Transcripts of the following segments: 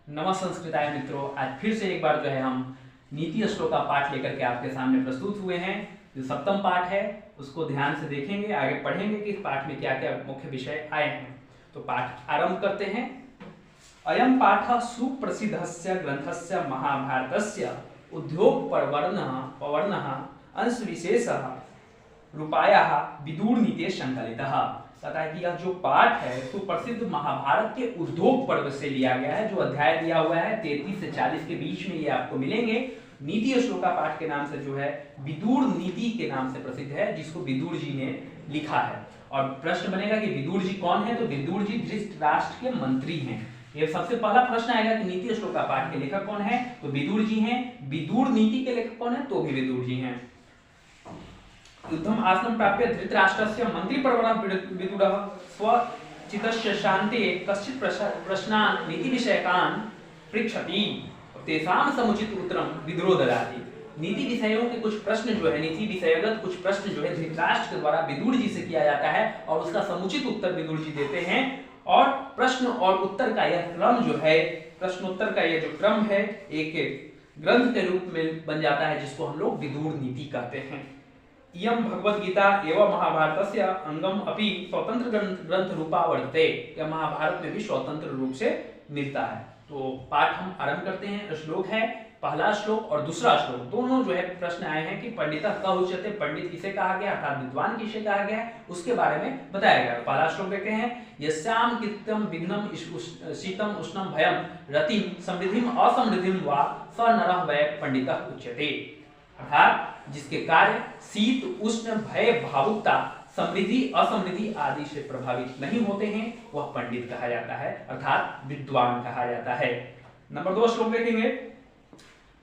नमस्कृताय मित्रों, आज फिर से एक बार जो है हम नीति श्लोक का पाठ लेकर के आपके सामने प्रस्तुत हुए हैं। जो सप्तम पाठ है उसको ध्यान से देखेंगे, आगे पढ़ेंगे कि इस पाठ में क्या क्या मुख्य विषय आए हैं। तो पाठ आरंभ करते हैं। अयम पाठ सुप्रसिद्धस्य ग्रंथस्य महाभारतस्य उद्योग पवर्णः अंश विशेषः रूपायाः विदुर नीते संकलितः। कहता है कि यह जो पाठ है सुप्रसिद्ध महाभारत के उद्योग पर्व से लिया गया है। जो अध्याय दिया हुआ है 33 से 40 के बीच में ये आपको मिलेंगे। नीति श्लोका पाठ के नाम से जो है विदुर नीति के नाम से प्रसिद्ध है, जिसको विदुर जी ने लिखा है। और प्रश्न बनेगा कि विदुर जी कौन है, तो विदुर जी धृतराष्ट्र के मंत्री हैं। ये सबसे पहला प्रश्न आएगा कि नीति श्लोका पाठ के लेखक कौन है, तो विदुर जी हैं। विदुर नीति के लेखक कौन है, तो भी विदुर जी हैं। युद्धम आसनं प्राप्य धृतराष्ट्रस्य मंत्रिपर्वणः विदुरः स्वचित्तस्य शान्ते कश्चित् प्रश्नान् नीतिविषयकान् पृच्छति तेषां समुचित उत्तरं विदुरो ददाति। नीति विषयों के कुछ प्रश्न जो है, नीति विषयगत कुछ प्रश्न जो है धृतराष्ट्र के द्वारा विदुर जी से किया जाता है और उसका समुचित उत्तर विदुर जी देते हैं। और प्रश्न और उत्तर का यह क्रम जो है, प्रश्नोत्तर का यह जो क्रम है एक ग्रंथ के रूप में बन जाता है, जिसको हम लोग विदुर नीति कहते हैं। इयं भगवद गीता एवं महाभारतस्य अंगम अपि स्वतंत्र ग्रंथ रूपा वर्तते। यह महाभारत में भी स्वतंत्र रूप से मिलता है। तो पाठ हम आरंभ करते हैं। श्लोक है पहला श्लोक और दूसरा श्लोक, दोनों जो है प्रश्न आए हैं कि पंडितः कः उच्यते, पंडित किसे कहा गया अर्थात विद्वान किसे कहा गया है, उसके बारे में बताया गया। पहला श्लोक देखते हैं। यस्याम कृत्यम विघ्नम शीतम उष्णम भयम रतिम समृद्धिम असमृद्धिम वा स नरः वै पंडितः उच्यते। अर्थात जिसके कार्य शीत उष्ण भय भावुकता समृद्धि असमृद्धि आदि से प्रभावित नहीं होते हैं, वह पंडित कहा जाता है अर्थात विद्वान कहा जाता है। नंबर 2 श्लोक देखेंगे।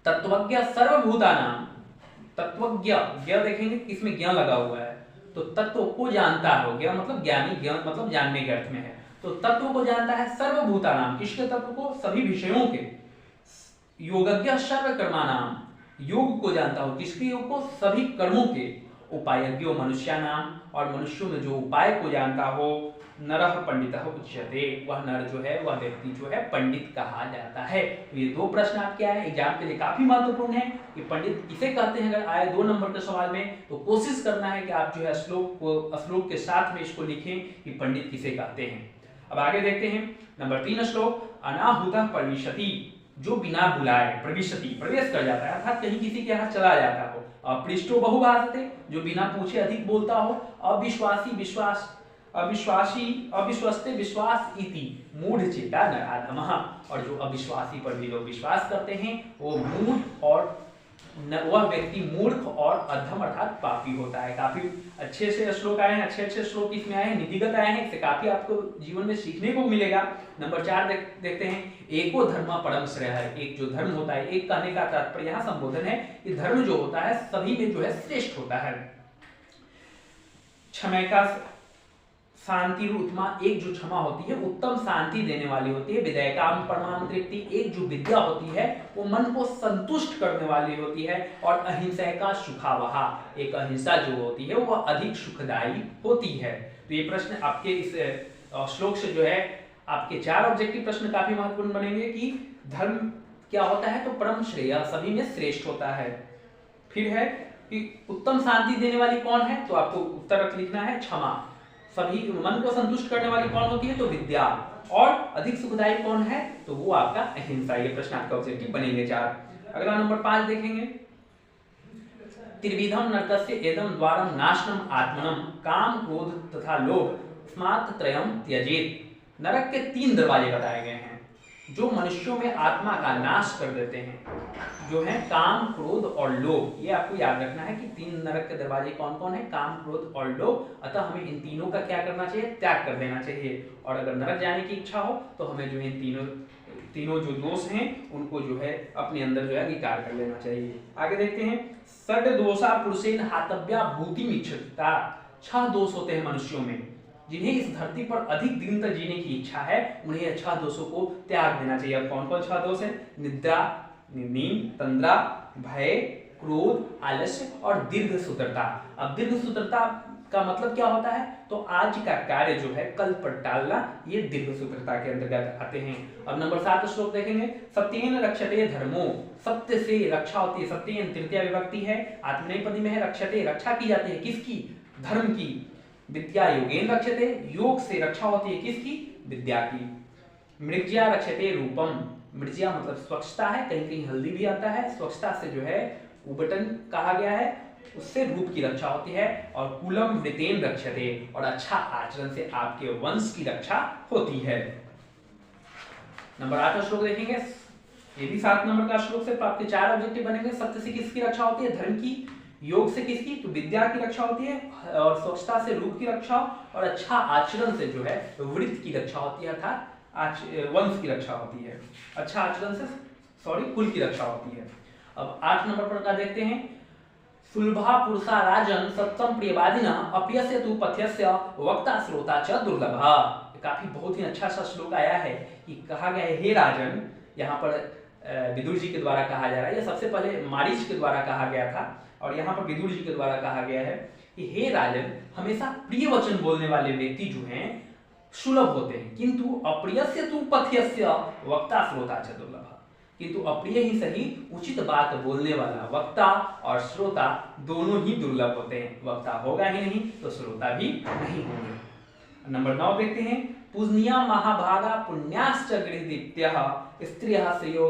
तत्वज्ञ सर्वभूतानां, तत्वज्ञ ज्ञ देखेंगे किसमें ज्ञ लगा हुआ है, तो तत्व को जानता हो। ज्ञ मतलब ज्ञानी, ज्ञ मतलब जानने के अर्थ में है। तो तत्व को जानता है सर्वभूतानां, किसके तत्व को, सभी विषयों के। योगज्ञ सर्वकर्माणां, योग को जानता हो, किसके योग को, सभी कर्मों के। उपायज्ञो मनुष्यानाम, और मनुष्यों में जो उपाय को जानता हो। नरः पंडितः उच्यते, वह नर जो है, वह व्यक्ति जो है पंडित कहा जाता है। तो ये दो प्रश्न आपके आए एग्जाम के लिए, काफी महत्वपूर्ण है कि पंडित किसे कहते हैं। अगर आए 2 नंबर के सवाल में तो कोशिश करना है कि आप जो है श्लोक के साथ में इसको लिखें कि पंडित किसे कहते हैं। अब आगे देखते हैं। नंबर 3 श्लोक। अनाहुतः प्रविशति, जो बिना बुलाए, प्रविशति प्रवेश कर जाता है अर्थात कहीं किसी के यहाँ चला जाता हो। अपृष्टो बहुभाषते, जो बिना पूछे अधिक बोलता हो। अविश्वासी अविश्वस्ते विश्वास इति मूढ़ चेता नराधमः, और जो अविश्वासी पर भी लोग विश्वास करते हैं वो मूढ़ और वह व्यक्ति मूर्ख और अधम अर्थात पापी होता है। काफी अच्छे से श्लोक आए हैं, अच्छे श्लोक इसमें आए हैं, नीतिगत आए हैं, इससे काफी आपको जीवन में सीखने को मिलेगा। नंबर 4 देखते हैं। एको धर्म परम श्रेय है, एक जो धर्म होता है, एक कहने का तात्पर्य यहाँ संबोधन है कि धर्म जो होता है सभी में जो है श्रेष्ठ होता है। क्षमैका शांति उत्तमा, एक जो क्षमा होती है उत्तम शांति देने वाली होती है। विधेयकाम परमाम तृप्ति, एक जो विद्या होती है वो मन को संतुष्ट करने वाली होती है। और अहिंसा का सुखावहा, एक अहिंसा जो होती है वो अधिक सुखदायी होती है। तो ये प्रश्न आपके इस श्लोक से जो है आपके 4 ऑब्जेक्टिव प्रश्न काफी महत्वपूर्ण बनेंगे कि धर्म क्या होता है, तो परम श्रेय सभी में श्रेष्ठ होता है। फिर है कि उत्तम शांति देने वाली कौन है, तो आपको उत्तर लिखना है क्षमा। सभी मन को संतुष्ट करने वाली कौन होती है, तो विद्या। और अधिक सुखदायी कौन है, तो वो आपका अहिंसा। ये प्रश्न आपका ऑब्जेक्टिव बनेंगे 4। अगला नंबर 5 देखेंगे। त्रिविधम नरकस्य एदम द्वारम नाशनम आत्मनम काम क्रोध तथा लोभ स्मात् त्रयम त्यजेत। नरक के 3 दरवाजे बताए गए हैं जो मनुष्यों में आत्मा का नाश कर देते हैं, जो है काम क्रोध और लोभ। ये आपको याद रखना है कि 3 नरक के दरवाजे कौन कौन है, काम क्रोध और लोभ। अतः हमें इन तीनों का क्या करना चाहिए, त्याग कर देना चाहिए। और अगर नरक जाने की इच्छा हो तो हमें जो है तीनों जो दोष हैं उनको जो है अपने अंदर जो है विकार कर लेना चाहिए। आगे देखते हैं। षड दोषा पुरुषेन हातव्या भूतिम इच्छता, 6 दोष होते हैं मनुष्यों में, जिन्हें इस धरती पर अधिक दिन तक जीने की इच्छा है, उन्हें 6 दोषों को त्याग देना चाहिए। अब कौन कौन 6 दोष है, निद्रा, नींद, तंद्रा, भय, क्रोध, आलस्य और दीर्घ सूत्रता। अब दीर्घ सूत्रता का मतलब क्या होता है, तो आज का कार्य जो है कल पर टालना, ये दीर्घ सूत्रता के अंतर्गत आते हैं। अब नंबर 7 श्लोक देखेंगे। सत्येन रक्षते धर्मो, सत्य से रक्षा होती है। सत्येन तृतीया विभक्ति है, आत्मनेपदी में है। रक्षते, रक्षा की जाती है किसकी, धर्म की। विद्या योगेन रक्षते, योग से रक्षा होती है किसकी, विद्या की। मृज्या रक्षते रूपम, मृज्या मतलब स्वच्छता है, कहीं कहीं हल्दी भी आता है। स्वच्छता से जो है उबटन कहा गया है, उससे रूप की रक्षा होती है। और कुलम वृतेन रक्षते, और अच्छा आचरण से आपके वंश की रक्षा होती है। नंबर 8 श्लोक देखेंगे। ये भी 7 नंबर का श्लोक से आपके 4 ऑब्जेक्टिव बनेंगे। सत्य से किसकी रक्षा होती है, धर्म की। योग से किसकी, तो विद्या की रक्षा होती है। और स्वच्छता से रूप की रक्षा, और अच्छा आचरण से जो है वृत्त की रक्षा होती है, अर्थात वंश की रक्षा होती है। अच्छा आचरण से कुल की रक्षा होती है। अब 8 नंबर पर का देखते हैं। सुलभा पुरुषा राजन सत्यम प्रियवादिना अपयस्य तु पथ्यस्य वक्ता श्रोता च दुर्लभा। काफी बहुत ही अच्छा सा श्लोक आया है कि कहा गया है, हे राजन, यहाँ पर विदुर जी के द्वारा कहा जा रहा है। यह सबसे पहले मारीच के द्वारा कहा गया था, और यहाँ पर विदुर जी के द्वारा कहा गया है कि हे राजन, हमेशा प्रिय वचन बोलने वाले व्यक्ति जो हैं सुलभ होते हैं, किंतु अप्रियस्य तु पथ्यस्य वक्ता श्रोता च दुर्लभा। किंतु अप्रिय ही सही, उचित बात बोलने वाला वक्ता और श्रोता दोनों ही दुर्लभ होते हैं। वक्ता होगा ही नहीं तो श्रोता भी नहीं होंगे। नंबर 9 देखते हैं। पूजनीया महाभागा पुण्याश्च गृहदीप्त्यः स्त्रियः श्रेयो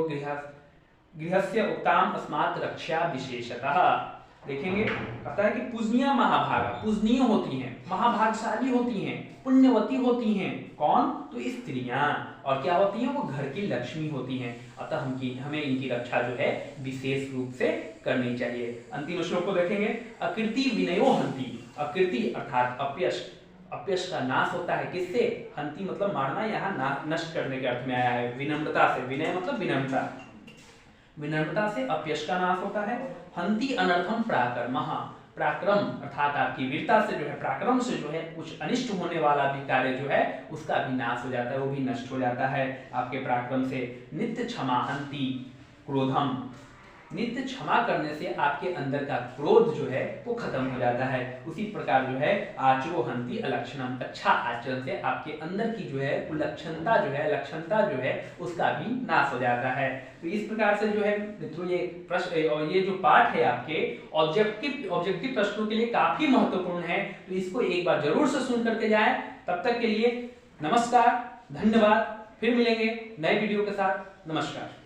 गृहस्य उत्तम अस्मात् रक्षा विशेषतः। देखेंगे, कहता है कि पूजनीय महाभागा, पूजनीय होती हैं, महाभागशाली होती हैं, पुण्यवती होती हैं। कौन, तो स्त्रियां। और क्या होती हैं, वो घर की लक्ष्मी होती हैं। अतः हमें इनकी रक्षा जो है विशेष रूप से करनी चाहिए। अंतिम श्लोक को देखेंगे। अकीर्ति विनयो हंति, अकीर्ति अर्थात अपयश, अपयश का नाश होता है किससे, हंति मतलब मारना, यहाँ नष्ट करने के अर्थ में आया है। विनम्रता से, विनय मतलब विनम्रता, विनम्रता से अपयश का नाश होता है। हंति अनर्थम पराक्रमः, पराक्रम अर्थात आपकी वीरता से जो है, पराक्रम से जो है कुछ अनिष्ट होने वाला भी कार्य जो है उसका भी नाश हो जाता है, वो भी नष्ट हो जाता है आपके पराक्रम से। नित्य क्षमा हंति क्रोधम, नित्य क्षमा करने से आपके अंदर का क्रोध जो है वो खत्म हो जाता है। उसी प्रकार जो है आचरो हंति अलक्षणम, अच्छा आचरण से आपके अंदर की जो है कुलक्षणता जो है, लक्षणता जो है उसका भी नाश हो जाता है। तो इस प्रकार से जो है मित्रों ये प्रश्न और ये जो पाठ है आपके ऑब्जेक्टिव प्रश्नों के लिए काफी महत्वपूर्ण है। तो इसको एक बार जरूर से सुन करके जाएं। तब तक के लिए नमस्कार, धन्यवाद। फिर मिलेंगे नए वीडियो के साथ। नमस्कार।